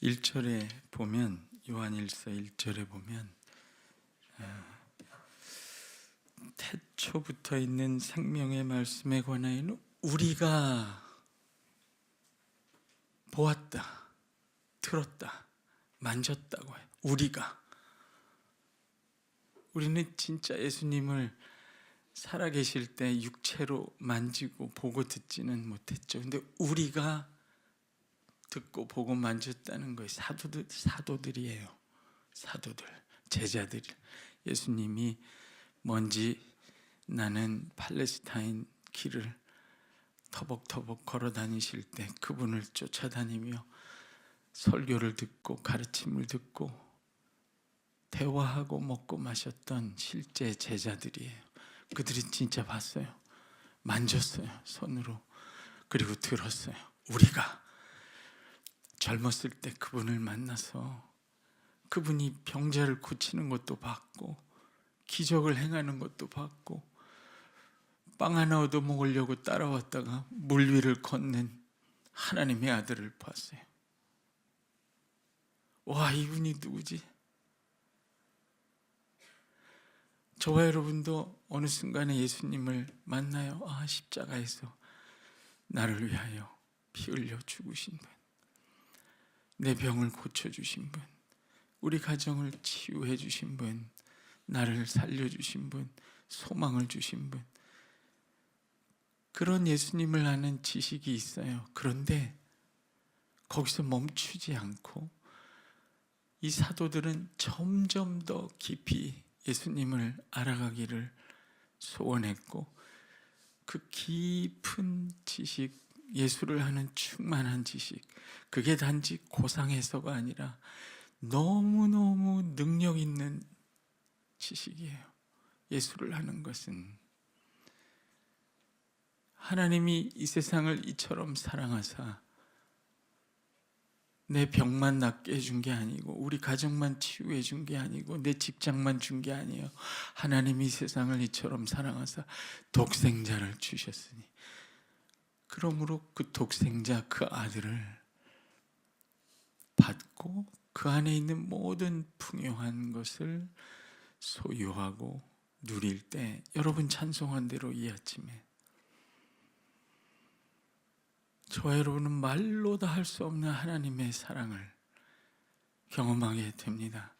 1절에 보면, 요한일서 1절에 보면 태초부터 있는 생명의 말씀에 관하여는 우리가 보았다, 들었다, 만졌다고 해요. 우리는 진짜 예수님을 살아계실 때 육체로 만지고 보고 듣지는 못했죠. 근데 우리가 듣고 보고 만졌다는 거예요. 사도들이에요. 사도들, 제자들. 예수님이 먼지 나는 팔레스타인 길을 터벅터벅 걸어 다니실 때 그분을 쫓아다니며 설교를 듣고 가르침을 듣고 대화하고 먹고 마셨던 실제 제자들이에요. 그들이 진짜 봤어요. 만졌어요. 손으로. 그리고 들었어요. 우리가 젊었을 때 그분을 만나서 그분이 병자를 고치는 것도 봤고 기적을 행하는 것도 봤고 빵 하나 얻어 먹으려고 따라왔다가 물 위를 걷는 하나님의 아들을 봤어요. 와, 이분이 누구지? 저와 여러분도 어느 순간에 예수님을 만나요. 아, 십자가에서 나를 위하여 피 흘려 죽으신 분, 내 병을 고쳐주신 분, 우리 가정을 치유해 주신 분, 나를 살려주신 분, 소망을 주신 분, 그런 예수님을 아는 지식이 있어요. 그런데 거기서 멈추지 않고 이 사도들은 점점 더 깊이 예수님을 알아가기를 소원했고, 그 깊은 지식, 예수를 아는 충만한 지식, 그게 단지 고상해서가 아니라 너무너무 능력 있는 지식이에요. 예수를 아는 것은 하나님이 이 세상을 이처럼 사랑하사 내 병만 낫게 해준 게 아니고 우리 가정만 치유해 준 게 아니고 내 직장만 준 게 아니에요. 하나님이 세상을 이처럼 사랑하사 독생자를 주셨으니, 그러므로 그 독생자 그 아들을 받고 그 안에 있는 모든 풍요한 것을 소유하고 누릴 때, 여러분 찬송한 대로 이 아침에 저와 여러분은 말로 다 할 수 없는 하나님의 사랑을 경험하게 됩니다.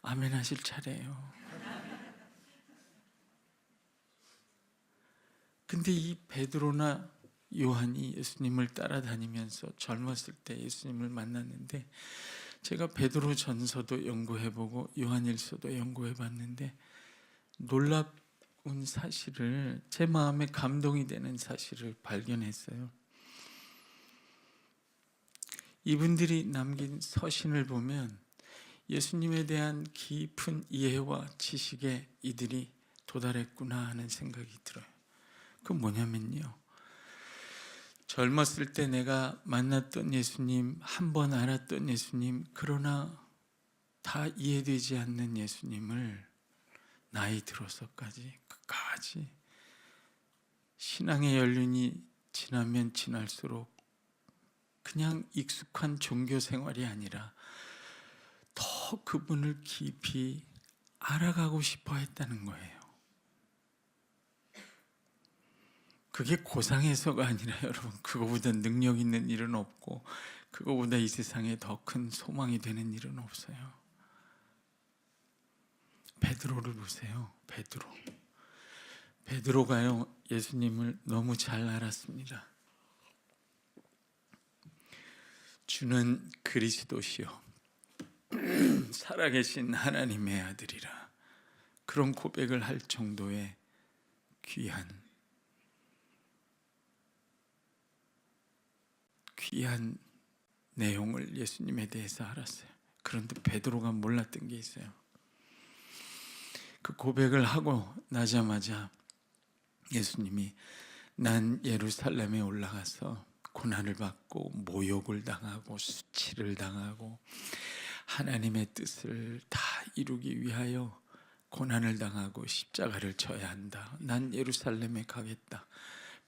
아멘 하실 차례예요. 근데 이 베드로나 요한이 예수님을 따라다니면서 젊었을 때 예수님을 만났는데, 제가 베드로 전서도 연구해보고 요한일서도 연구해봤는데 놀라운 사실을, 제 마음에 감동이 되는 사실을 발견했어요. 이분들이 남긴 서신을 보면 예수님에 대한 깊은 이해와 지식에 이들이 도달했구나 하는 생각이 들어요. 그건 뭐냐면요, 젊었을 때 내가 만났던 예수님, 한 번 알았던 예수님, 그러나 다 이해되지 않는 예수님을 나이 들어서까지 끝까지 신앙의 연륜이 지나면 지날수록 그냥 익숙한 종교 생활이 아니라 더 그분을 깊이 알아가고 싶어 했다는 거예요. 그게 고상해서가 아니라 여러분, 그거보다 능력 있는 일은 없고 그거보다 이 세상에 더 큰 소망이 되는 일은 없어요. 베드로를 보세요. 베드로가요, 예수님을 너무 잘 알았습니다. 주는 그리스도시요 살아계신 하나님의 아들이라, 그런 고백을 할 정도의 귀한 내용을 예수님에 대해서 알았어요. 그런데 베드로가 몰랐던 게 있어요. 그 고백을 하고 나자마자 예수님이 난 예루살렘에 올라가서 고난을 받고 모욕을 당하고 수치를 당하고 하나님의 뜻을 다 이루기 위하여 고난을 당하고 십자가를 져야 한다. 난 예루살렘에 가겠다.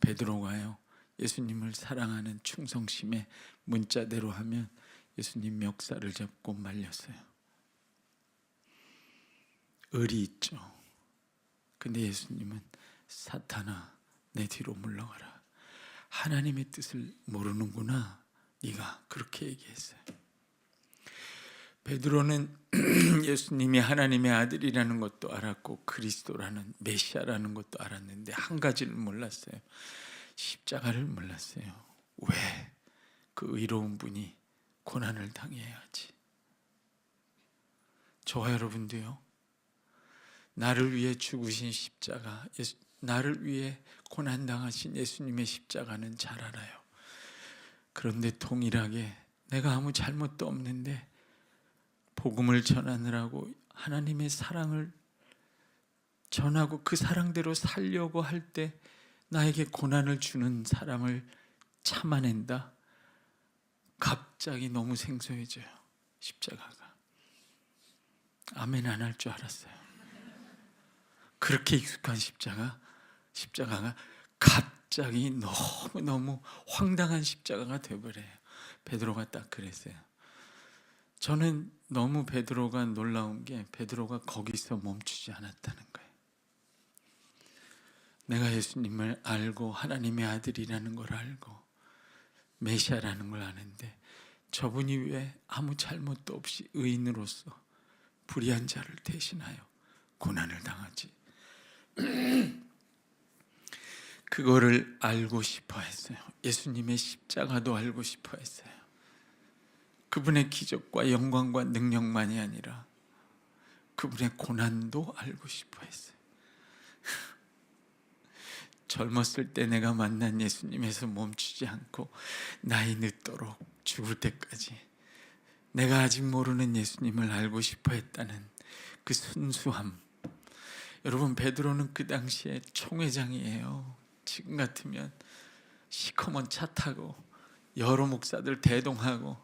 베드로가요, 예수님을 사랑하는 충성심의 문자대로 하면 예수님 멱살을 잡고 말렸어요. 의리 있죠. 근데 예수님은 사탄아 내 뒤로 물러가라. 하나님의 뜻을 모르는구나. 네가 그렇게 얘기했어요. 베드로는 예수님이 하나님의 아들이라는 것도 알았고 그리스도라는 메시아라는 것도 알았는데 한 가지를 몰랐어요. 십자가를 몰랐어요. 왜? 그 의로운 분이 고난을 당해야 하지. 저와 여러분도요, 나를 위해 죽으신 십자가, 나를 위해 고난당하신 예수님의 십자가는 잘 알아요. 그런데 동일하게 내가 아무 잘못도 없는데 복음을 전하느라고 하나님의 사랑을 전하고 그 사랑대로 살려고 할 때 나에게 고난을 주는 사람을 참아낸다? 갑자기 너무 생소해져요. 십자가가. 아멘 안 할 줄 알았어요. 그렇게 익숙한 십자가가 갑자기 너무너무 황당한 십자가가 되어버려요. 베드로가 딱 그랬어요. 저는 너무 베드로가 놀라운 게 베드로가 거기서 멈추지 않았다는 거예요. 내가 예수님을 알고 하나님의 아들이라는 걸 알고 메시아라는 걸 아는데 저분이 왜 아무 잘못도 없이 의인으로서 불의한 자를 대신하여 고난을 당하지? 그거를 알고 싶어 했어요. 예수님의 십자가도 알고 싶어 했어요. 그분의 기적과 영광과 능력만이 아니라 그분의 고난도 알고 싶어 했어요. 젊었을 때 내가 만난 예수님에서 멈추지 않고 나이 늦도록 죽을 때까지 내가 아직 모르는 예수님을 알고 싶어 했다는 그 순수함. 여러분, 베드로는 그 당시에 총회장이에요. 지금 같으면 시커먼 차 타고 여러 목사들 대동하고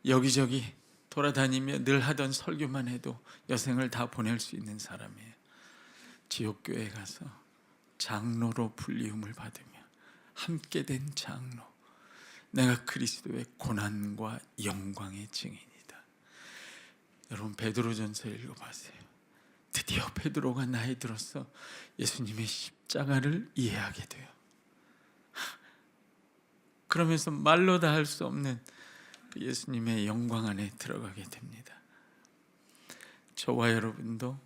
여기저기 돌아다니며 늘 하던 설교만 해도 여생을 다 보낼 수 있는 사람이에요. 지옥교회 가서 장로로 불리움을 받으며 함께 된 장로. 내가 그리스도의 고난과 영광의 증인이다. 여러분, 베드로전서 읽어보세요. 드디어 베드로가 나이 들어서 예수님의 십자가를 이해하게 돼요. 그러면서 말로 다 할 수 없는 그 예수님의 영광 안에 들어가게 됩니다. 저와 여러분도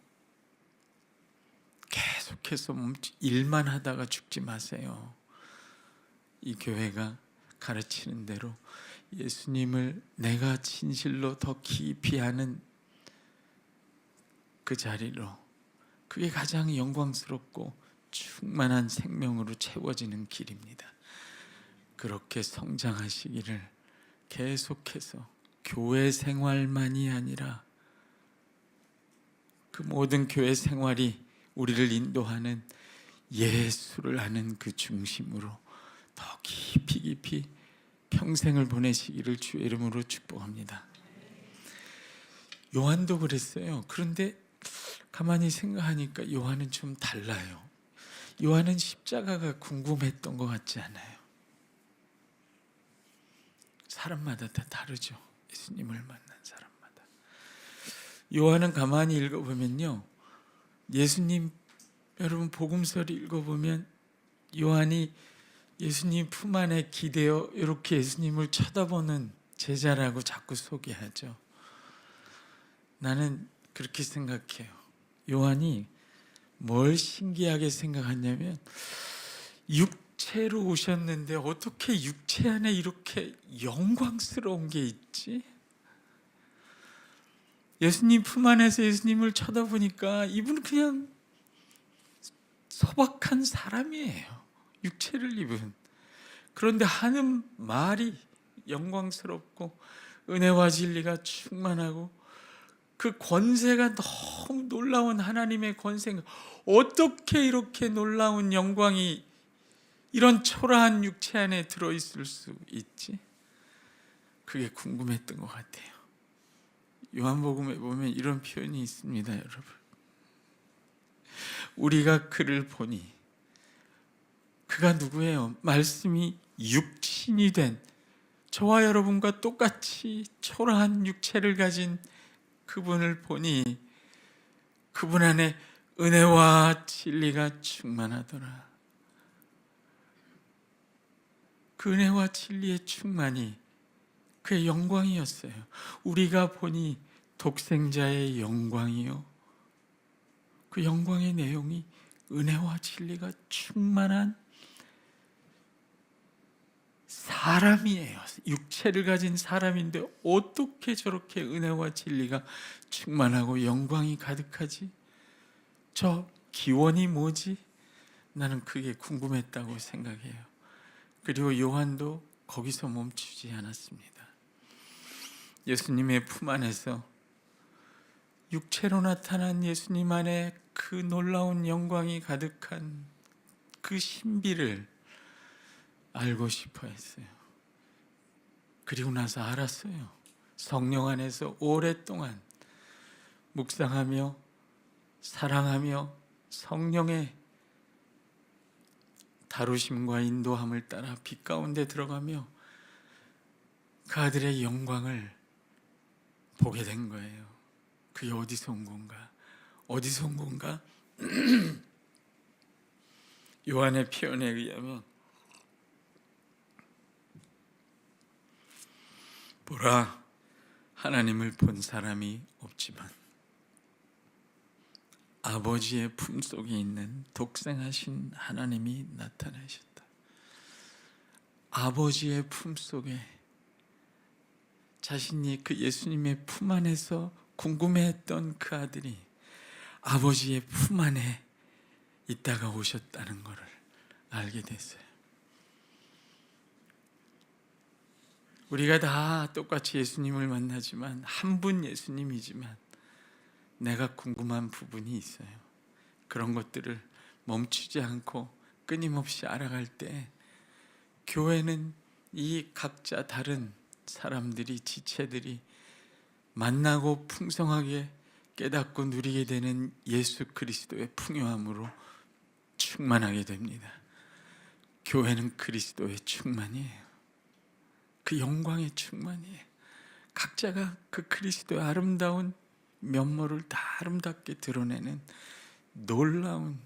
계속해서 일만 하다가 죽지 마세요. 이 교회가 가르치는 대로 예수님을 내가 진실로 더 깊이 아는 그 자리로, 그게 가장 영광스럽고 충만한 생명으로 채워지는 길입니다. 그렇게 성장하시기를 계속해서 교회 생활만이 아니라 그 모든 교회 생활이 우리를 인도하는 예수를 아는 그 중심으로 더 깊이 평생을 보내시기를 주의 이름으로 축복합니다. 요한도 그랬어요. 그런데 가만히 생각하니까 요한은 좀 달라요. 요한은 십자가가 궁금했던 것 같지 않아요. 사람마다 다 다르죠. 예수님을 만난 사람마다. 요한은 가만히 읽어보면요, 예수님, 여러분 복음서를 읽어보면 요한이 예수님 품 안에 기대어 이렇게 예수님을 쳐다보는 제자라고 자꾸 소개하죠. 나는 그렇게 생각해요. 요한이 뭘 신기하게 생각하냐면 육체로 오셨는데 어떻게 육체 안에 이렇게 영광스러운 게 있지? 예수님 품 안에서 예수님을 쳐다보니까 이분은 그냥 소박한 사람이에요. 육체를 입은. 그런데 하는 말이 영광스럽고 은혜와 진리가 충만하고 그 권세가 너무 놀라운 하나님의 권세가 어떻게 이렇게 놀라운 영광이 이런 초라한 육체 안에 들어있을 수 있지? 그게 궁금했던 것 같아요. 요한복음에 보면 이런 표현이 있습니다, 여러분. 우리가 그를 보니, 그가 누구예요? 말씀이 육신이 된 저와 여러분과 똑같이 초라한 육체를 가진 그분을 보니 그분 안에 은혜와 진리가 충만하더라. 그 은혜와 진리의 충만이 그의 영광이었어요. 우리가 보니 독생자의 영광이요, 그 영광의 내용이 은혜와 진리가 충만한 사람이에요. 육체를 가진 사람인데 어떻게 저렇게 은혜와 진리가 충만하고 영광이 가득하지? 저 기원이 뭐지? 나는 그게 궁금했다고 생각해요. 그리고 요한도 거기서 멈추지 않았습니다. 예수님의 품 안에서 육체로 나타난 예수님 안에 그 놀라운 영광이 가득한 그 신비를 알고 싶어 했어요. 그리고 나서 알았어요. 성령 안에서 오랫동안 묵상하며 사랑하며 성령의 다루심과 인도함을 따라 빛 가운데 들어가며 그 아들의 영광을 보게 된 거예요. 그게 어디서 온 건가? 어디서 온 건가? 요한의 표현에 의하면 보라, 하나님을 본 사람이 없지만 아버지의 품속에 있는 독생하신 하나님이 나타나셨다. 아버지의 품속에, 자신이 그 예수님의 품 안에서 궁금해했던 그 아들이 아버지의 품 안에 있다가 오셨다는 것을 알게 됐어요. 우리가 다 똑같이 예수님을 만나지만 한 분 예수님이지만 내가 궁금한 부분이 있어요. 그런 것들을 멈추지 않고 끊임없이 알아갈 때 교회는 이 각자 다른 사람들이, 지체들이 만나고 풍성하게 깨닫고 누리게 되는 예수 그리스도의 풍요함으로 충만하게 됩니다. 교회는 그리스도의 충만이에요. 그 영광의 충만이에요. 각자가 그 그리스도의 아름다운 면모를 다 아름답게 드러내는 놀라운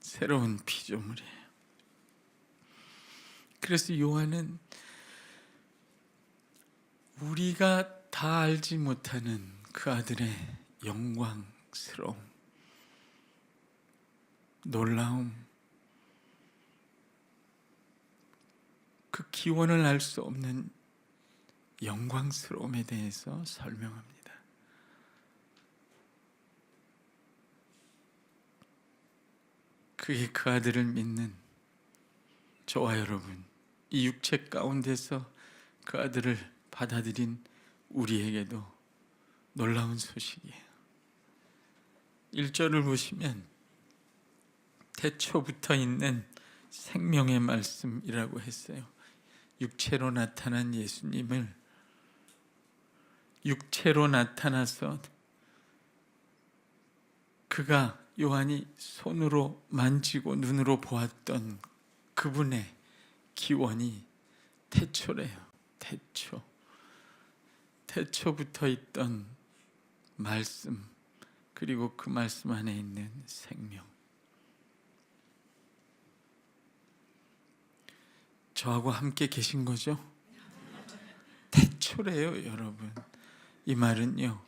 새로운 피조물이에요. 그래서 요한은 우리가 다 알지 못하는 그 아들의 영광스러움, 놀라움, 그 기원을 알 수 없는 영광스러움에 대해서 설명합니다. 그게 그 아들을 믿는 저와 여러분, 이 육체 가운데서 그 아들을 받아들인 우리에게도 놀라운 소식이에요. 1절을 보시면 태초부터 있는 생명의 말씀이라고 했어요. 육체로 나타난 예수님을 육체로 나타나서 그가 요한이 손으로 만지고 눈으로 보았던 그분의 기원이 태초래요. 태초부터 있던 말씀, 그리고 그 말씀 안에 있는 생명. 저하고 함께 계신 거죠? 태초래요, 여러분. 이 말은요,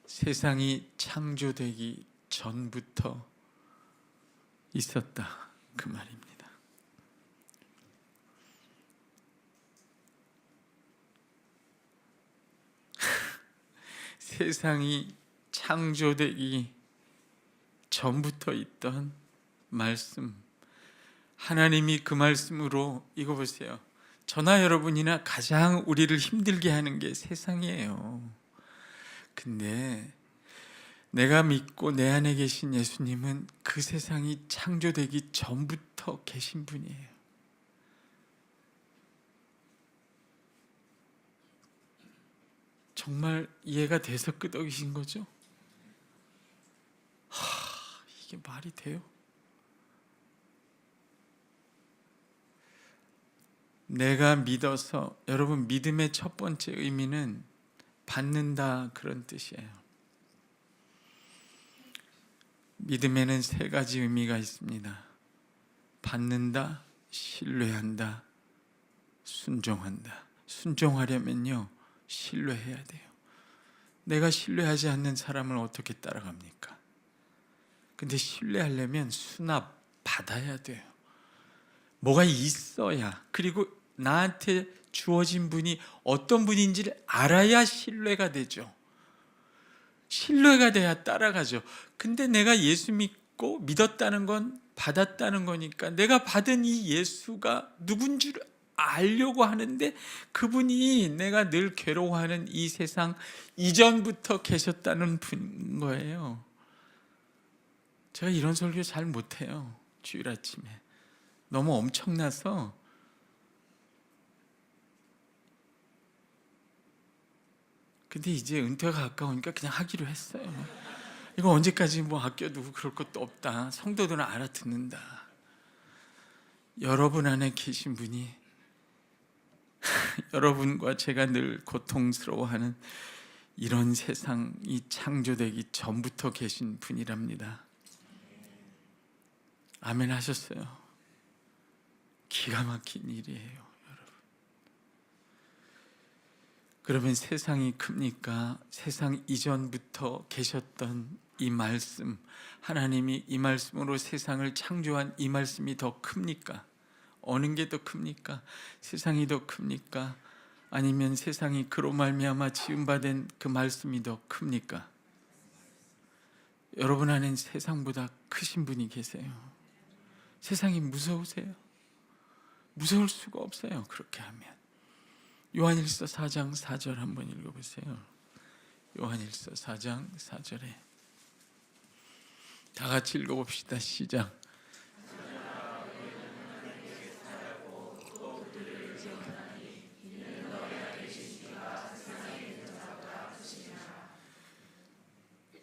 세상이 창조되기 전부터 있었다, 그 말입니다. 세상이 창조되기 전부터 있던 말씀, 하나님이 그 말씀으로, 이거 보세요, 저나 여러분이나 가장 우리를 힘들게 하는 게 세상이에요. 근데 내가 믿고 내 안에 계신 예수님은 그 세상이 창조되기 전부터 계신 분이에요. 정말 이해가 돼서 끄덕이신 거죠? 이게 말이 돼요? 내가 믿어서, 여러분 믿음의 첫 번째 의미는 받는다 그런 뜻이에요. 믿음에는 세 가지 의미가 있습니다. 받는다, 신뢰한다, 순종한다. 순종하려면요, 신뢰해야 돼요. 내가 신뢰하지 않는 사람을 어떻게 따라갑니까? 근데 신뢰하려면 수납 받아야 돼요. 뭐가 있어야, 그리고 나한테 주어진 분이 어떤 분인지를 알아야 신뢰가 되죠. 신뢰가 돼야 따라가죠. 근데 내가 예수 믿고 믿었다는 건 받았다는 거니까 내가 받은 이 예수가 누군 줄 알려고 하는데 그분이 내가 늘 괴로워하는 이 세상 이전부터 계셨다는 분인 거예요. 제가 이런 설교 잘 못해요. 주일 아침에 너무 엄청나서. 근데 이제 은퇴가 가까우니까 그냥 하기로 했어요. 이거 언제까지 뭐 아껴두고 그럴 것도 없다. 성도들은 알아듣는다. 여러분 안에 계신 분이 여러분과 제가 늘 고통스러워하는 이런 세상이 창조되기 전부터 계신 분이랍니다. 아멘 하셨어요. 기가 막힌 일이에요. 그러면 세상이 큽니까? 세상 이전부터 계셨던 이 말씀, 하나님이 이 말씀으로 세상을 창조한 이 말씀이 더 큽니까? 어느 게 더 큽니까? 세상이 더 큽니까? 아니면 세상이 그로 말미암아 지음받은 그 말씀이 더 큽니까? 여러분 안엔 세상보다 크신 분이 계세요. 세상이 무서우세요? 무서울 수가 없어요. 그렇게 하면. 요한일서 4장 4절 한번 읽어보세요. 요한일서 4장 4절에 다 같이 읽어봅시다. 시작.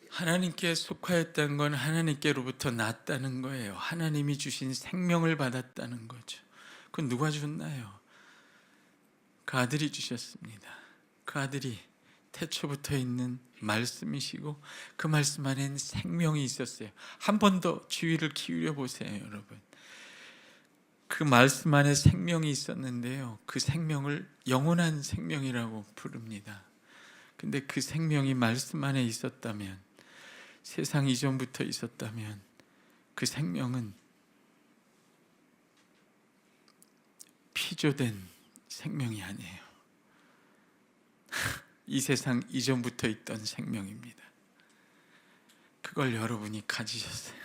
하나님께 속하였다는 건 하나님께로부터 났다는 거예요. 하나님이 주신 생명을 받았다는 거죠. 그건 누가 줬나요? 그 아들이 주셨습니다. 그 아들이 태초부터 있는 말씀이시고 그 말씀 안에는 생명이 있었어요. 한 번 더 주의를 기울여 보세요, 여러분. 그 말씀 안에 생명이 있었는데요, 그 생명을 영원한 생명이라고 부릅니다. 근데 그 생명이 말씀 안에 있었다면, 세상 이전부터 있었다면 그 생명은 피조된 생명이 아니에요. 이 세상 이전부터 있던 생명입니다. 그걸 여러분이 가지셨어요.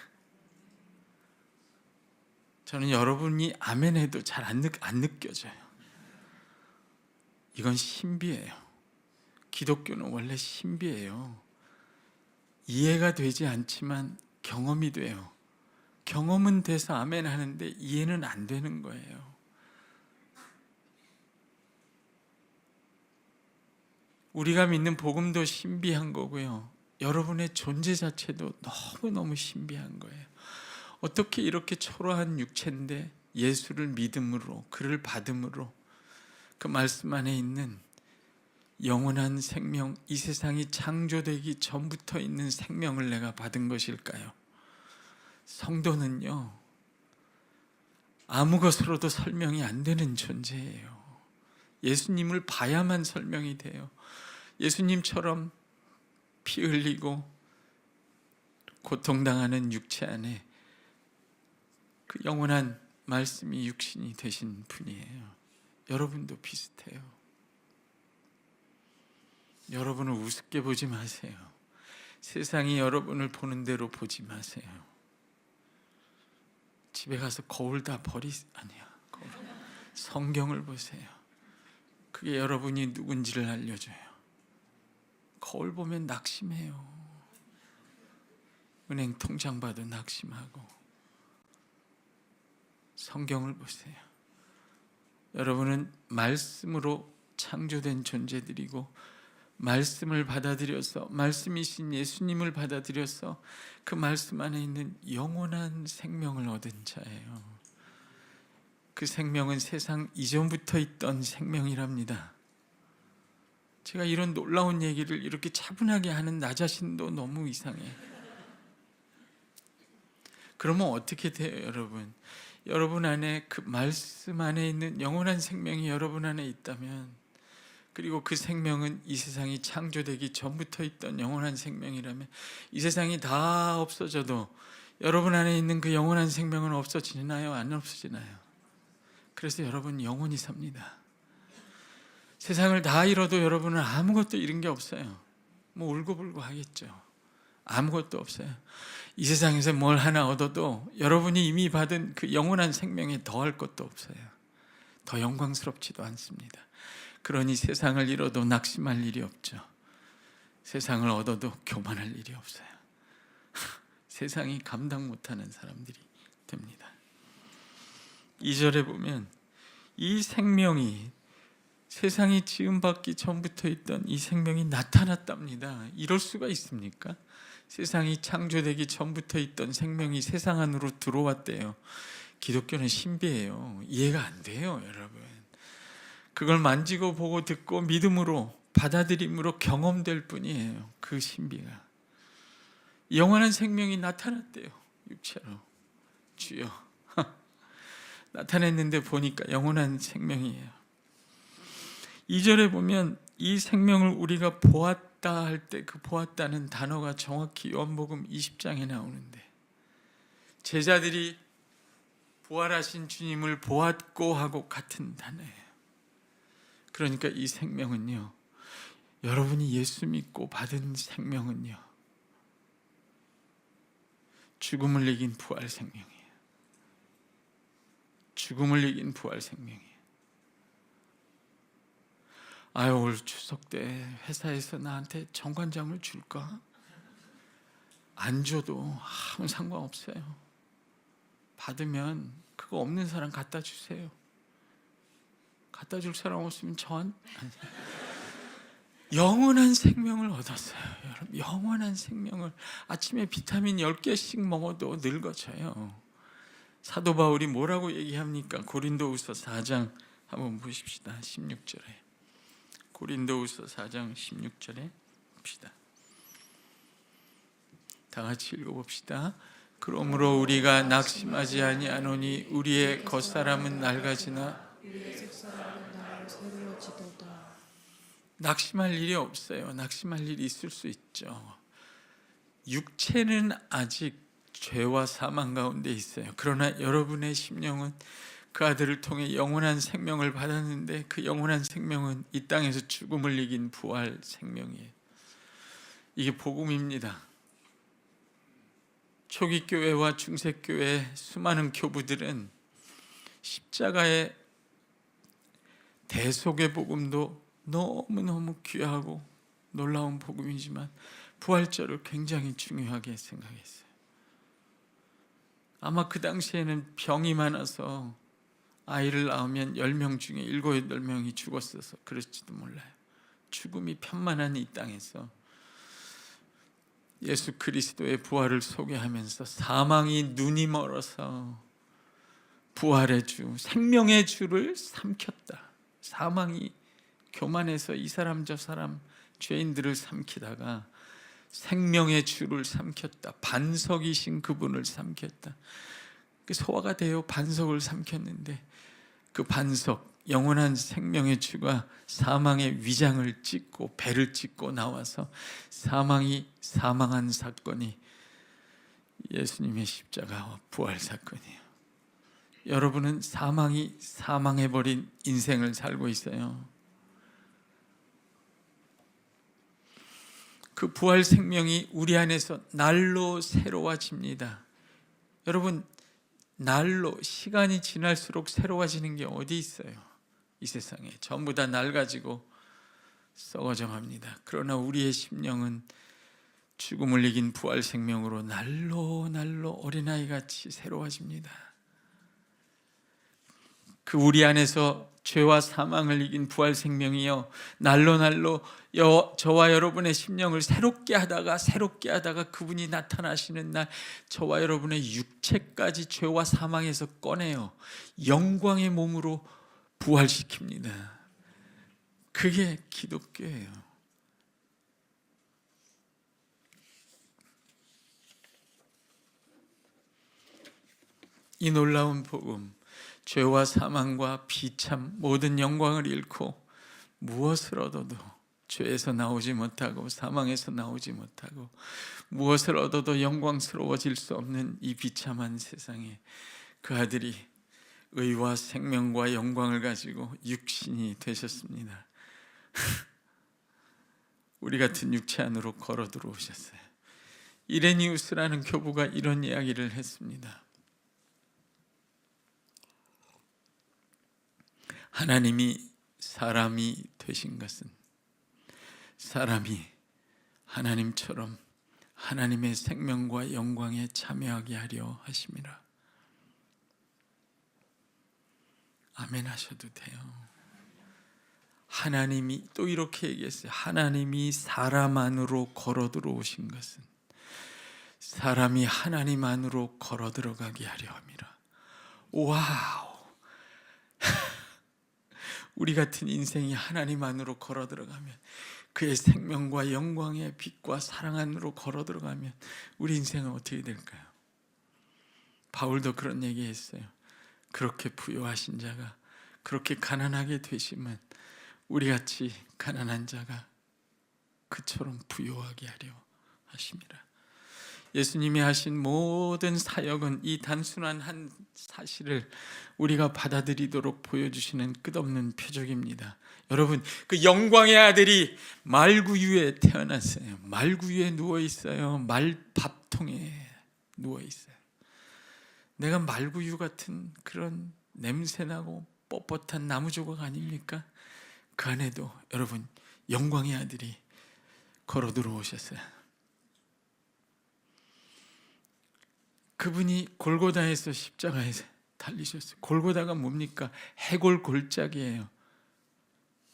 저는 여러분이 아멘 해도 잘 안 느껴져요. 이건 신비예요. 기독교는 원래 신비예요. 이해가 되지 않지만 경험이 돼요. 경험은 돼서 아멘 하는데 이해는 안 되는 거예요. 우리가 믿는 복음도 신비한 거고요. 여러분의 존재 자체도 너무너무 신비한 거예요. 어떻게 이렇게 초라한 육체인데 예수를 믿음으로, 그를 받음으로 그 말씀 안에 있는 영원한 생명, 이 세상이 창조되기 전부터 있는 생명을 내가 받은 것일까요? 성도는요, 아무 것으로도 설명이 안 되는 존재예요. 예수님을 봐야만 설명이 돼요. 예수님처럼 피 흘리고 고통당하는 육체 안에 그 영원한 말씀이 육신이 되신 분이에요. 여러분도 비슷해요. 여러분을 우습게 보지 마세요. 세상이 여러분을 보는 대로 보지 마세요. 집에 가서 거울 다 아니야. 거울. 성경을 보세요. 그게 여러분이 누군지를 알려줘요. 거울 보면 낙심해요. 은행 통장 봐도 낙심하고. 성경을 보세요. 여러분은 말씀으로 창조된 존재들이고, 말씀을 받아들여서, 말씀이신 예수님을 받아들여서 그 말씀 안에 있는 영원한 생명을 얻은 자예요. 그 생명은 세상 이전부터 있던 생명이랍니다. 제가 이런 놀라운 얘기를 이렇게 차분하게 하는 나 자신도 너무 이상해. 그러면 어떻게 돼요, 여러분? 여러분 안에 그 말씀 안에 있는 영원한 생명이 여러분 안에 있다면, 그리고 그 생명은 이 세상이 창조되기 전부터 있던 영원한 생명이라면, 이 세상이 다 없어져도 여러분 안에 있는 그 영원한 생명은 없어지나요? 안 없어지나요? 그래서 여러분 영원히 삽니다. 세상을 다 잃어도 여러분은 아무것도 잃은 게 없어요. 뭐 울고불고 하겠죠. 아무것도 없어요. 이 세상에서 뭘 하나 얻어도 여러분이 이미 받은 그 영원한 생명에 더할 것도 없어요. 더 영광스럽지도 않습니다. 그러니 세상을 잃어도 낙심할 일이 없죠. 세상을 얻어도 교만할 일이 없어요. 세상이 감당 못하는 사람들이 됩니다. 2절에 보면 이 생명이, 세상이 지음받기 전부터 있던 이 생명이 나타났답니다. 이럴 수가 있습니까? 세상이 창조되기 전부터 있던 생명이 세상 안으로 들어왔대요. 기독교는 신비해요. 이해가 안 돼요, 여러분. 그걸 만지고 보고 듣고 믿음으로 받아들임으로 경험될 뿐이에요. 그 신비가. 영원한 생명이 나타났대요. 육체로. 주여. 나타냈는데 보니까 영원한 생명이에요. 2절에 보면 이 생명을 우리가 보았다 할 때 그 보았다는 단어가 정확히 요한복음 20장에 나오는데, 제자들이 부활하신 주님을 보았고 하고 같은 단어예요. 그러니까 이 생명은요, 여러분이 예수 믿고 받은 생명은요, 죽음을 이긴 부활 생명이에요. 죽음을 이긴 부활 생명이에요. 아유, 올 추석 때 회사에서 나한테 정관장을 줄까? 안 줘도 아무 상관없어요. 받으면 그거 없는 사람 갖다 주세요. 갖다 줄 사람 없으면 영원한 생명을 얻었어요. 여러분, 영원한 생명을. 아침에 비타민 10개씩 먹어도 늙어져요. 사도 바울이 뭐라고 얘기합니까? 고린도후서 4장 한번 보십시다. 16절에. 고린도후서 4장 16절에 봅시다. 다 같이 읽어봅시다. 그러므로 우리가 낙심하지 아니하노니 우리의 겉사람은 낡아지나 낙심할 일이 없어요. 낙심할 일이 있을 수 있죠. 육체는 아직 죄와 사망 가운데 있어요. 그러나 여러분의 심령은 그 아들을 통해 영원한 생명을 받았는데, 그 영원한 생명은 이 땅에서 죽음을 이긴 부활 생명이에요. 이게 복음입니다. 초기 교회와 중세 교회 수많은 교부들은 십자가의 대속의 복음도 너무너무 귀하고 놀라운 복음이지만 부활절을 굉장히 중요하게 생각했어요. 아마 그 당시에는 병이 많아서 아이를 낳으면 10명 중에 7, 8명이 죽었어서 그럴지도 몰라요. 죽음이 편만한 이 땅에서 예수 그리스도의 부활을 소개하면서 사망이 눈이 멀어서 부활의 주, 생명의 주를 삼켰다. 사망이 교만해서 이 사람 저 사람 죄인들을 삼키다가 생명의 주를 삼켰다. 반석이신 그분을 삼켰다. 소화가 되어 반석을 삼켰는데, 그 반석, 영원한 생명의 주가 사망의 위장을 찢고 배를 찢고 나와서 사망이 사망한 사건이 예수님의 십자가와 부활 사건이에요. 여러분은 사망이 사망해버린 인생을 살고 있어요. 그 부활 생명이 우리 안에서 날로 새로워집니다. 여러분, 날로, 시간이 지날수록 새로워지는 게 어디 있어요? 이 세상에 전부 다 낡아지고 썩어져 갑니다. 그러나 우리의 심령은 죽음을 이긴 부활 생명으로 날로 날로 어린아이같이 새로워집니다. 그 우리 안에서 죄와 사망을 이긴 부활 생명이요, 날로 저와 여러분의 심령을 새롭게 하다가 그분이 나타나시는 날 저와 여러분의 육체까지 죄와 사망에서 꺼내요 영광의 몸으로 부활시킵니다. 그게 기독교예요. 이 놀라운 복음, 죄와 사망과 비참 모든 영광을 잃고 무엇을 얻어도 죄에서 나오지 못하고 사망에서 나오지 못하고 무엇을 얻어도 영광스러워질 수 없는 이 비참한 세상에 그 아들이 의와 생명과 영광을 가지고 육신이 되셨습니다. 우리 같은 육체 안으로 걸어 들어오셨어요. 이레니우스라는 교부가 이런 이야기를 했습니다. 하나님이 사람이 되신 것은 사람이 하나님처럼 하나님의 생명과 영광에 참여하게 하려 하심이라. 아멘 하셔도 돼요. 하나님이 또 이렇게 얘기했어요. 하나님이 사람 안으로 걸어 들어오신 것은 사람이 하나님 안으로 걸어 들어가게 하려 함이라. 와우! 우리 같은 인생이 하나님 안으로 걸어 들어가면, 그의 생명과 영광의 빛과 사랑 안으로 걸어 들어가면 우리 인생은 어떻게 될까요? 바울도 그런 얘기했어요. 그렇게 부요하신 자가 그렇게 가난하게 되시면 우리같이 가난한 자가 그처럼 부요하게 하려 하심이라. 예수님이 하신 모든 사역은 이 단순한 한 사실을 우리가 받아들이도록 보여주시는 끝없는 표적입니다. 여러분, 그 영광의 아들이 말구유에 태어났어요. 말구유에 누워있어요. 말밥통에 누워있어요. 내가 말구유 같은 그런 냄새나고 뻣뻣한 나무조각 아닙니까? 그 안에도 여러분 영광의 아들이 걸어 들어오셨어요. 그분이 골고다에서 십자가에서 달리셨어요. 골고다가 뭡니까? 해골 골짜기예요.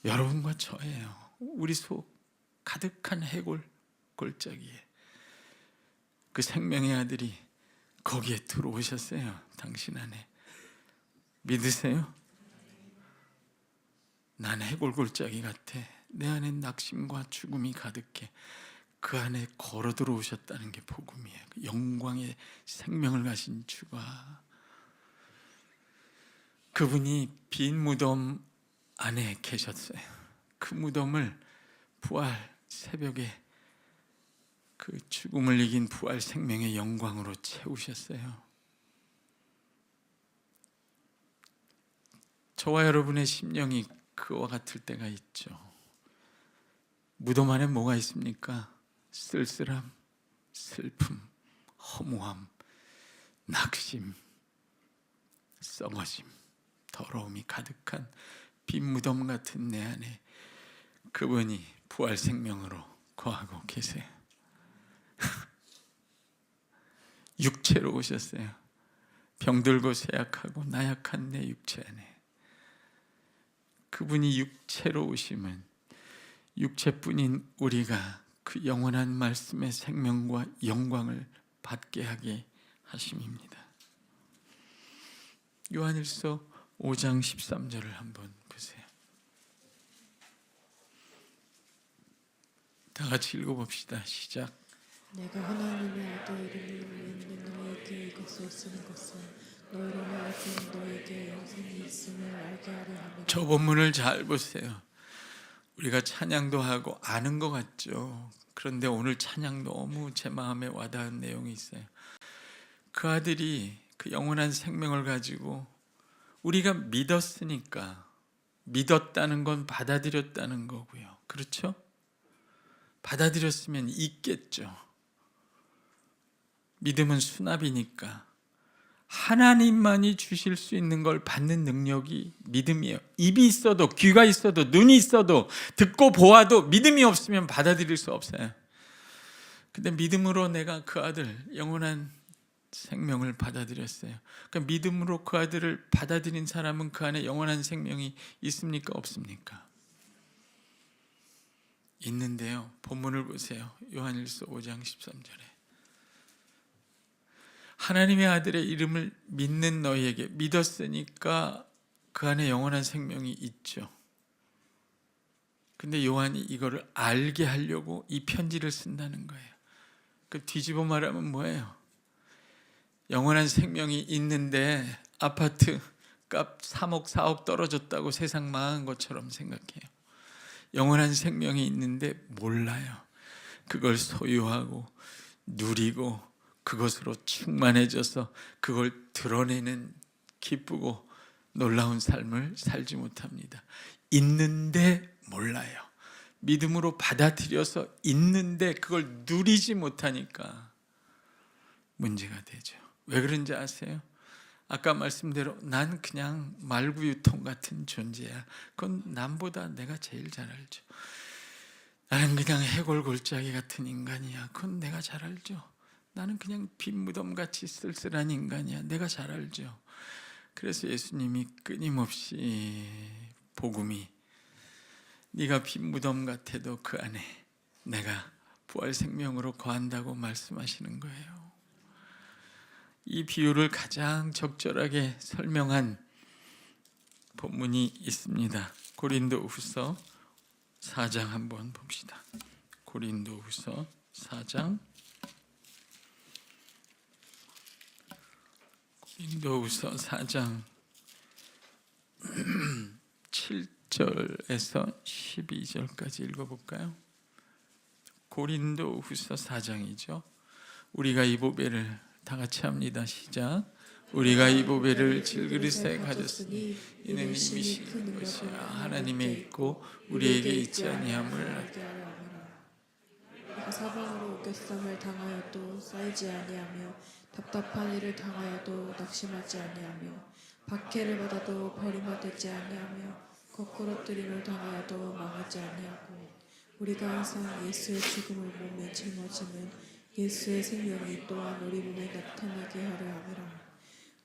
여러분과 저예요. 우리 속 가득한 해골 골짜기에 그 생명의 아들이 거기에 들어오셨어요. 당신 안에. 믿으세요? 난 해골 골짜기 같아. 내 안에 낙심과 죽음이 가득해. 그 안에 걸어 들어오셨다는 게 복음이에요. 영광의 생명을 가신 주가, 그분이 빈 무덤 안에 계셨어요. 그 무덤을 부활 새벽에 그 죽음을 이긴 부활 생명의 영광으로 채우셨어요. 저와 여러분의 심령이 그와 같을 때가 있죠. 무덤 안에 뭐가 있습니까? 쓸쓸함, 슬픔, 허무함, 낙심, 썩어짐, 더러움이 가득한 빈 무덤 같은 내 안에 그분이 부활 생명으로 거하고 계세요. 육체로 오셨어요. 병들고 쇠약하고 나약한 내 육체 안에 그분이 육체로 오시면 육체뿐인 우리가 그 영원한 말씀의 생명과 영광을 받게 하게 하심입니다. 요한일서 5장 13절을 한번 보세요. 다 같이 읽어봅시다. 시작. 내가 하나님의 아들임을 믿는 너에게 이것을 쓰는 것은 너희로 하여금 너에게 영생이 있음을 알게 하려 함이라. 저 본문을 잘 보세요. 우리가 찬양도 하고 아는 것 같죠. 그런데 오늘 찬양 너무 제 마음에 와닿은 내용이 있어요. 그 아들이 그 영원한 생명을 가지고 우리가 믿었으니까, 믿었다는 건 받아들였다는 거고요. 그렇죠? 받아들였으면 있겠죠. 믿음은 수납이니까 하나님만이 주실 수 있는 걸 받는 능력이 믿음이에요. 입이 있어도, 귀가 있어도, 눈이 있어도, 듣고 보아도 믿음이 없으면 받아들일 수 없어요. 근데 믿음으로 내가 그 아들, 영원한 생명을 받아들였어요. 그러니까 믿음으로 그 아들을 받아들인 사람은 그 안에 영원한 생명이 있습니까? 없습니까? 있는데요. 본문을 보세요. 요한일서 5장 13절에 하나님의 아들의 이름을 믿는 너희에게, 믿었으니까 그 안에 영원한 생명이 있죠. 근데 요한이 이거를 알게 하려고 이 편지를 쓴다는 거예요. 그 뒤집어 말하면 뭐예요? 영원한 생명이 있는데 아파트 값 3억 4억 떨어졌다고 세상 망한 것처럼 생각해요. 영원한 생명이 있는데 몰라요. 그걸 소유하고 누리고 그것으로 충만해져서 그걸 드러내는 기쁘고 놀라운 삶을 살지 못합니다. 있는데 몰라요. 믿음으로 받아들여서 있는데 그걸 누리지 못하니까 문제가 되죠. 왜 그런지 아세요? 아까 말씀대로 난 그냥 말구유통 같은 존재야. 그건 남보다 내가 제일 잘 알죠. 나는 그냥 해골골짜기 같은 인간이야. 그건 내가 잘 알죠. 나는 그냥 빈무덤같이 쓸쓸한 인간이야. 내가 잘 알죠. 그래서 예수님이 끊임없이 복음이 네가 빈무덤 같아도 그 안에 내가 부활 생명으로 거한다고 말씀하시는 거예요. 이 비유를 가장 적절하게 설명한 본문이 있습니다. 고린도후서 4장 한번 봅시다. 고린도후서 4장 고린도후서 4장 7절에서 12절까지 읽어볼까요? 고린도후서 4장이죠. 우리가 이 보배를 다 같이 합니다. 시작. 우리가 이 보배를 질그릇에 가졌으니 이는 이미 큰 것이야 하나님에 있고 우리에게 있지 아니함을 알게 하라. 우리가 사방으로 웃겼음을 당하여도 쌓이지 아니하며 답답한 일을 당하여도 낙심하지 아니하며 박해를 받아도 버림받지 아니하며 거꾸러뜨림을 당하여도 망하지 아니하고 우리가 항상 예수의 죽음을 몸에 짊어지면 예수의 생명이 또한 우리 몸에 나타나게 하려 함이라.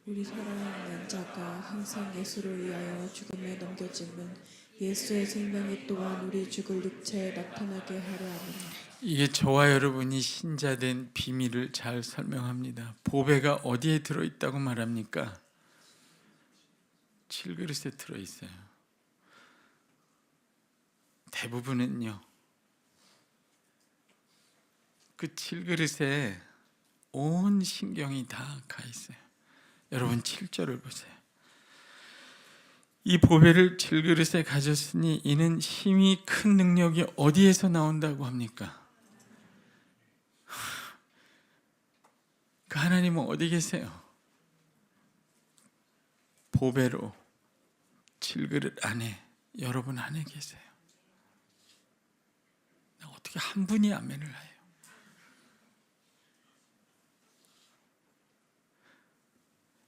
우리 살아있는 자가 항상 예수를 위하여 죽음에 넘겨짐은 예수의 생명이 또한 우리 죽을 육체에 나타나게 하려 함이라. 이게 저와 여러분이 신자된 비밀을 잘 설명합니다. 보배가 어디에 들어있다고 말합니까? 질그릇에 들어있어요. 대부분은요. 그 질그릇에 온 신경이 다 가 있어요. 여러분 7절을 보세요. 이 보배를 질그릇에 가졌으니 이는 힘이 큰 능력이 어디에서 나온다고 합니까? 그 하나님은 어디 계세요? 보배로 질그릇 안에 여러분 안에 계세요. 어떻게 한 분이 아멘을 해요?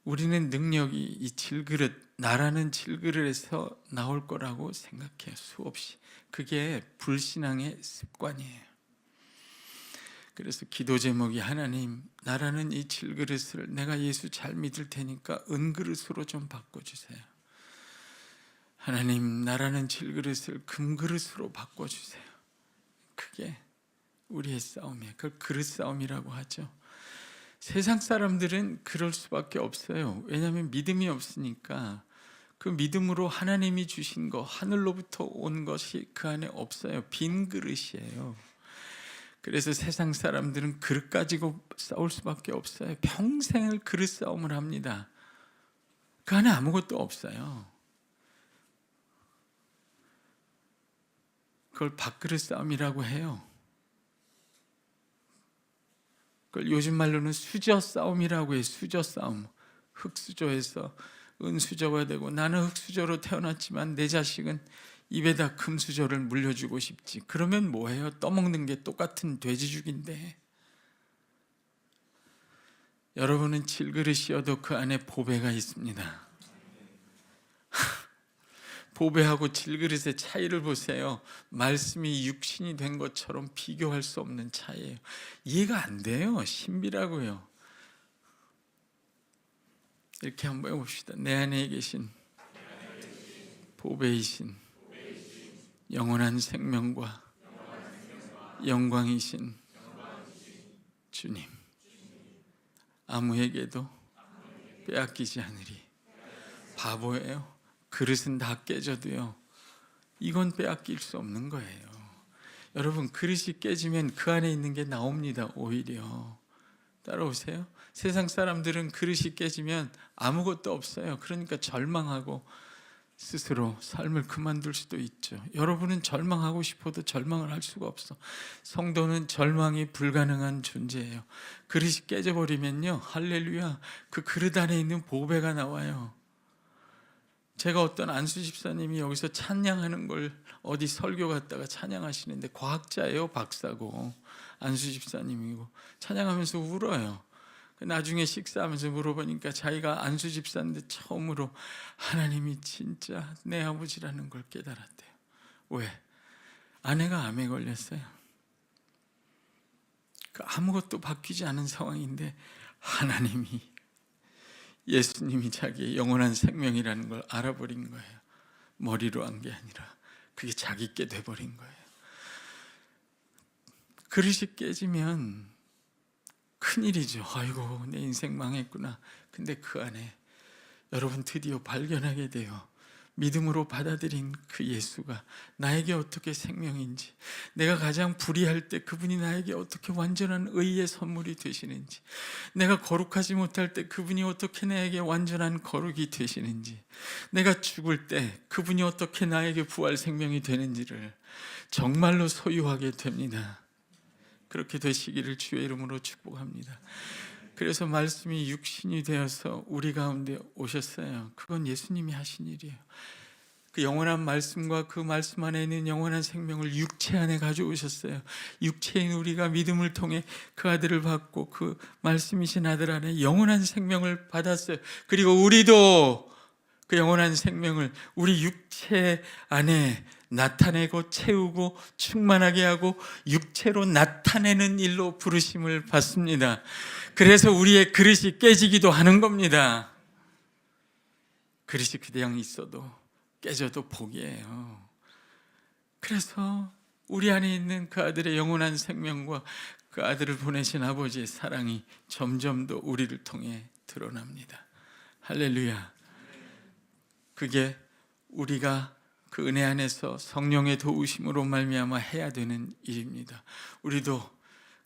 우리는 능력이 이 질그릇, 나라는 질그릇에서 나올 거라고 생각해요. 수없이. 그게 불신앙의 습관이에요. 그래서 기도 제목이 하나님, 나라는 이 질그릇을 내가 예수 잘 믿을 테니까 은그릇으로 좀 바꿔주세요. 하나님, 나라는 질그릇을 금그릇으로 바꿔주세요. 그게 우리의 싸움이에요. 그걸 그릇 싸움이라고 하죠. 세상 사람들은 그럴 수밖에 없어요. 왜냐하면 믿음이 없으니까 그 믿음으로 하나님이 주신 거, 하늘로부터 온 것이 그 안에 없어요. 빈 그릇이에요. 그래서 세상 사람들은 그릇 가지고 싸울 수밖에 없어요. 평생을 그릇 싸움을 합니다. 그 안에 아무것도 없어요. 그걸 밥그릇 싸움이라고 해요. 그걸 요즘 말로는 수저 싸움이라고 해요. 수저 싸움. 흙수저에서 은수저가 되고, 나는 흙수저로 태어났지만 내 자식은 입에다 금수저를 물려주고 싶지. 그러면 뭐해요? 떠먹는 게 똑같은 돼지죽인데. 여러분은 질그릇이어도 그 안에 보배가 있습니다. 보배하고 질그릇의 차이를 보세요. 말씀이 육신이 된 것처럼 비교할 수 없는 차이예요. 이해가 안 돼요. 신비라고요. 이렇게 한번 해봅시다. 내 안에 계신 보배이신 영원한 생명과 영광이신 주님, 아무에게도 빼앗기지 않으리. 바보예요. 그릇은 다 깨져도요, 이건 빼앗길 수 없는 거예요. 여러분, 그릇이 깨지면 그 안에 있는 게 나옵니다. 오히려 따라오세요. 세상 사람들은 그릇이 깨지면 아무것도 없어요. 그러니까 절망하고 스스로 삶을 그만둘 수도 있죠. 여러분은 절망하고 싶어도 절망을 할 수가 없어. 성도는 절망이 불가능한 존재예요. 그릇이 깨져버리면요, 할렐루야, 그 그릇 안에 있는 보배가 나와요. 제가 어떤 안수 집사님이 여기서 찬양하는 걸 어디 설교 갔다가 찬양하시는데, 과학자예요, 박사고 안수 집사님이고, 찬양하면서 울어요. 나중에 식사하면서 물어보니까 자기가 안수 집사인데 처음으로 하나님이 진짜 내 아버지라는 걸 깨달았대요. 왜? 아내가 암에 걸렸어요. 아무것도 바뀌지 않은 상황인데 하나님이, 예수님이 자기의 영원한 생명이라는 걸 알아버린 거예요. 머리로 한 게 아니라 그게 자기께 돼버린 거예요. 그릇이 깨지면 큰일이죠. 아이고, 내 인생 망했구나. 근데 그 안에 여러분 드디어 발견하게 돼요. 믿음으로 받아들인 그 예수가 나에게 어떻게 생명인지, 내가 가장 불의할 때 그분이 나에게 어떻게 완전한 의의 선물이 되시는지, 내가 거룩하지 못할 때 그분이 어떻게 나에게 완전한 거룩이 되시는지, 내가 죽을 때 그분이 어떻게 나에게 부활 생명이 되는지를 정말로 소유하게 됩니다. 그렇게 되시기를 주의 이름으로 축복합니다. 그래서 말씀이 육신이 되어서 우리 가운데 오셨어요. 그건 예수님이 하신 일이에요. 그 영원한 말씀과 그 말씀 안에 있는 영원한 생명을 육체 안에 가져오셨어요. 육체인 우리가 믿음을 통해 그 아들을 받고 그 말씀이신 아들 안에 영원한 생명을 받았어요. 그리고 우리도 그 영원한 생명을 우리 육체 안에 나타내고 채우고 충만하게 하고 육체로 나타내는 일로 부르심을 받습니다. 그래서 우리의 그릇이 깨지기도 하는 겁니다. 그릇이 그냥 있어도 깨져도 복이에요. 그래서 우리 안에 있는 그 아들의 영원한 생명과 그 아들을 보내신 아버지의 사랑이 점점 더 우리를 통해 드러납니다. 할렐루야. 그게 우리가 그 은혜 안에서 성령의 도우심으로 말미암아 해야 되는 일입니다. 우리도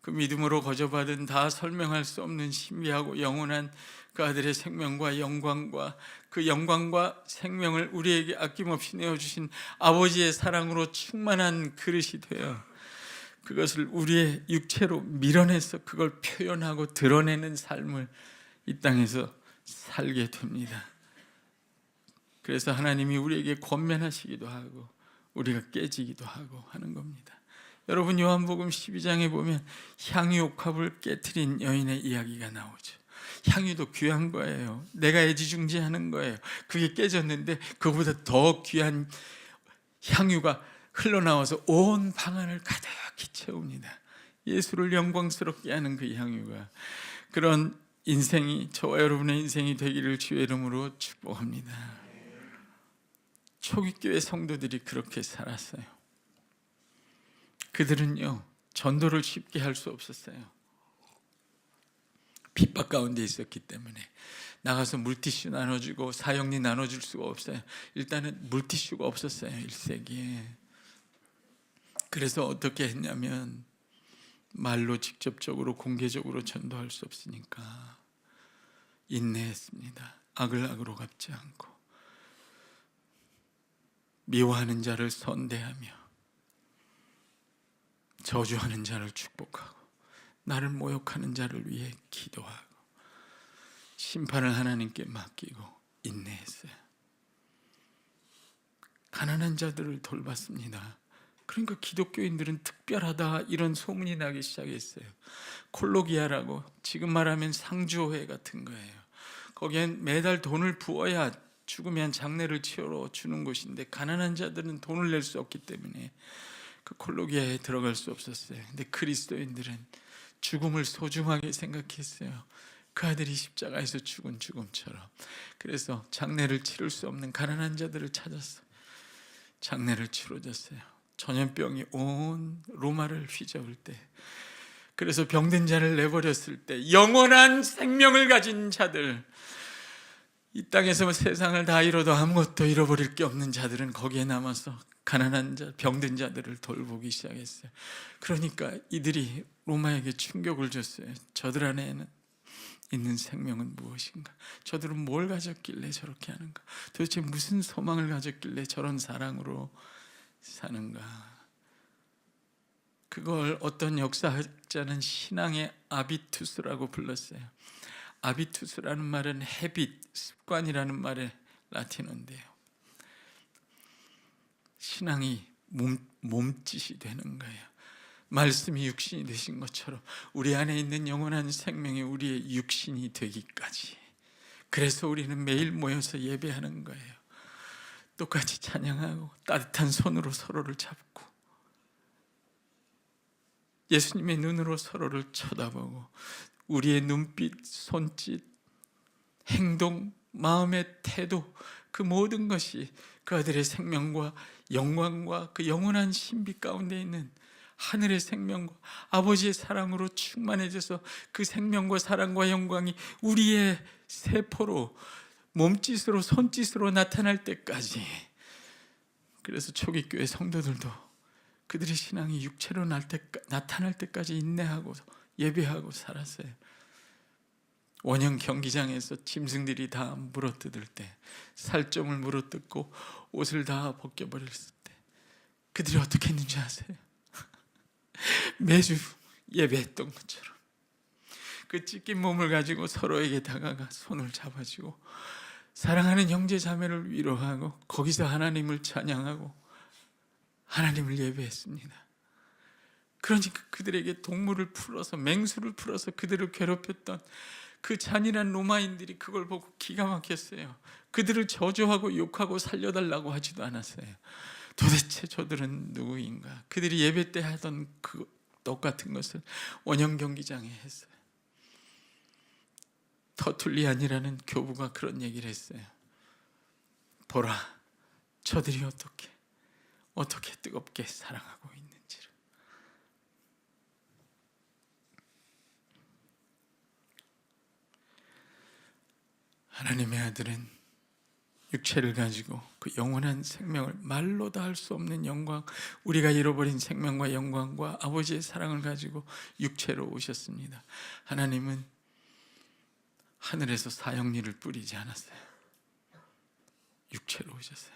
그 믿음으로 거저받은 다 설명할 수 없는 신비하고 영원한 그 아들의 생명과 영광과 그 영광과 생명을 우리에게 아낌없이 내어주신 아버지의 사랑으로 충만한 그릇이 되어 그것을 우리의 육체로 밀어내서 그걸 표현하고 드러내는 삶을 이 땅에서 살게 됩니다. 그래서 하나님이 우리에게 권면하시기도 하고 우리가 깨지기도 하고 하는 겁니다. 여러분, 요한복음 12장에 보면 향유옥합을 깨트린 여인의 이야기가 나오죠. 향유도 귀한 거예요. 내가 애지중지하는 거예요. 그게 깨졌는데 그보다 더 귀한 향유가 흘러나와서 온 방 안을 가득히 채웁니다. 예수를 영광스럽게 하는 그 향유가. 그런 인생이 저와 여러분의 인생이 되기를 주의 이름으로 축복합니다. 초기교회 성도들이 그렇게 살았어요. 그들은요, 전도를 쉽게 할 수 없었어요. 핍박 가운데 있었기 때문에 나가서 물티슈 나눠주고 사형리 나눠줄 수가 없어요. 일단은 물티슈가 없었어요, 1세기에. 그래서 어떻게 했냐면 말로 직접적으로 공개적으로 전도할 수 없으니까 인내했습니다. 악을 악으로 갚지 않고 미워하는 자를 선대하며 저주하는 자를 축복하고 나를 모욕하는 자를 위해 기도하고 심판을 하나님께 맡기고 인내했어요. 가난한 자들을 돌봤습니다. 그러니까 기독교인들은 특별하다 이런 소문이 나기 시작했어요. 콜로기아라고, 지금 말하면 상주호회 같은 거예요. 거기엔 매달 돈을 부어야 죽으면 장례를 치러 주는 곳인데 가난한 자들은 돈을 낼 수 없기 때문에 그 콜로기아에 들어갈 수 없었어요. 근데 그리스도인들은 죽음을 소중하게 생각했어요. 그 아들이 십자가에서 죽은 죽음처럼. 그래서 장례를 치를 수 없는 가난한 자들을 찾아서 장례를 치러줬어요. 전염병이 온 로마를 휘저을 때, 그래서 병든 자를 내버렸을 때 영원한 생명을 가진 자들, 이 땅에서 세상을 다 잃어도 아무것도 잃어버릴 게 없는 자들은 거기에 남아서 가난한 자, 병든 자들을 돌보기 시작했어요. 그러니까 이들이 로마에게 충격을 줬어요. 저들 안에는 있는 생명은 무엇인가? 저들은 뭘 가졌길래 저렇게 하는가? 도대체 무슨 소망을 가졌길래 저런 사랑으로 사는가? 그걸 어떤 역사학자는 신앙의 아비투스라고 불렀어요. 아비투스라는 말은 헤빗, 습관이라는 말의 라틴어인데요. 신앙이 몸짓이 되는 거예요. 말씀이 육신이 되신 것처럼 우리 안에 있는 영원한 생명이 우리의 육신이 되기까지. 그래서 우리는 매일 모여서 예배하는 거예요. 똑같이 찬양하고 따뜻한 손으로 서로를 잡고 예수님의 눈으로 서로를 쳐다보고 우리의 눈빛, 손짓, 행동, 마음의 태도, 그 모든 것이 그 아들의 생명과 영광과 그 영원한 신비 가운데 있는 하늘의 생명과 아버지의 사랑으로 충만해져서 그 생명과 사랑과 영광이 우리의 세포로, 몸짓으로, 손짓으로 나타날 때까지. 그래서 초기 교회 성도들도 그들의 신앙이 육체로 나타날 때까지 인내하고 예배하고 살았어요. 원형 경기장에서 짐승들이 다 물어뜯을 때, 살점을 물어뜯고 옷을 다 벗겨버렸을 때 그들이 어떻게 했는지 아세요? 매주 예배했던 것처럼 그 찢긴 몸을 가지고 서로에게 다가가 손을 잡아주고 사랑하는 형제 자매를 위로하고 거기서 하나님을 찬양하고 하나님을 예배했습니다. 그러니까 그들에게 동물을 풀어서, 맹수를 풀어서 그들을 괴롭혔던 그 잔인한 로마인들이 그걸 보고 기가 막혔어요. 그들을 저주하고 욕하고 살려달라고 하지도 않았어요. 도대체 저들은 누구인가? 그들이 예배 때 하던 그 똑같은 것을 원형 경기장에 했어요. 터툴리안이라는 교부가 그런 얘기를 했어요. 보라, 저들이 어떻게 뜨겁게 사랑하고 있는지를. 하나님의 아들은 육체를 가지고 그 영원한 생명을, 말로 다 할 수 없는 영광, 우리가 잃어버린 생명과 영광과 아버지의 사랑을 가지고 육체로 오셨습니다. 하나님은 하늘에서 사형리를 뿌리지 않았어요. 육체로 오셨어요.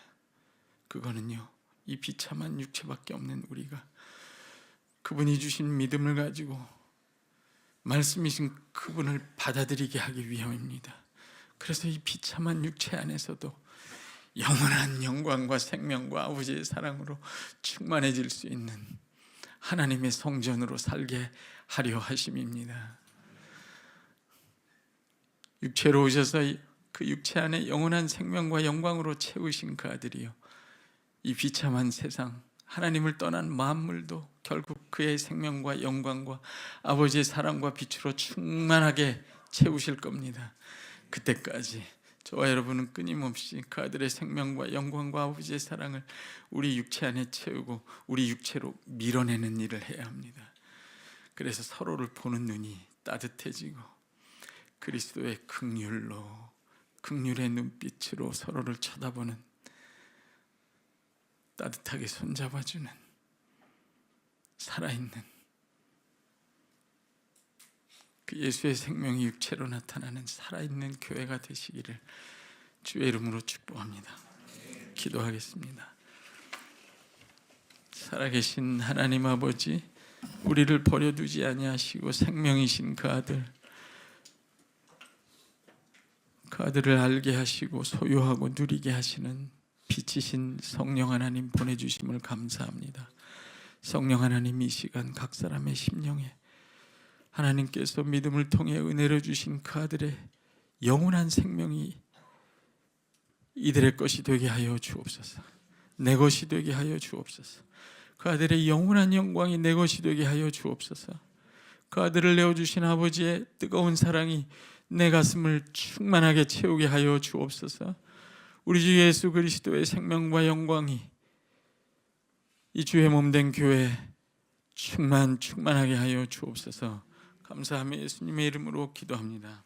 그거는요, 이 비참한 육체밖에 없는 우리가 그분이 주신 믿음을 가지고 말씀이신 그분을 받아들이게 하기 위함입니다. 그래서 이 비참한 육체 안에서도 영원한 영광과 생명과 아버지의 사랑으로 충만해질 수 있는 하나님의 성전으로 살게 하려 하심입니다. 육체로 오셔서 그 육체 안에 영원한 생명과 영광으로 채우신 그 아들이요, 이 비참한 세상, 하나님을 떠난 만물도 결국 그의 생명과 영광과 아버지의 사랑과 빛으로 충만하게 채우실 겁니다. 그때까지 저와 여러분은 끊임없이 그 아들의 생명과 영광과 아버지의 사랑을 우리 육체 안에 채우고 우리 육체로 밀어내는 일을 해야 합니다. 그래서 서로를 보는 눈이 따뜻해지고 그리스도의 긍휼의 눈빛으로 서로를 쳐다보는, 따뜻하게 손잡아주는, 살아있는 그 예수의 생명이 육체로 나타나는 살아있는 교회가 되시기를 주의 이름으로 축복합니다. 기도하겠습니다. 살아계신 하나님 아버지, 우리를 버려두지 아니하시고 생명이신 그 아들을 알게 하시고 소유하고 누리게 하시는 빛이신 성령 하나님 보내주심을 감사합니다. 성령 하나님, 이 시간 각 사람의 심령에 하나님께서 믿음을 통해 은혜로 주신 그 아들의 영원한 생명이 이들의 것이 되게 하여 주옵소서. 내 것이 되게 하여 주옵소서. 그 아들의 영원한 영광이 내 것이 되게 하여 주옵소서. 그 아들을 내어주신 아버지의 뜨거운 사랑이 내 가슴을 충만하게 채우게 하여 주옵소서. 우리 주 예수 그리스도의 생명과 영광이 이 주의 몸된 교회 충만하게 하여 주옵소서. 감사하며 예수님의 이름으로 기도합니다.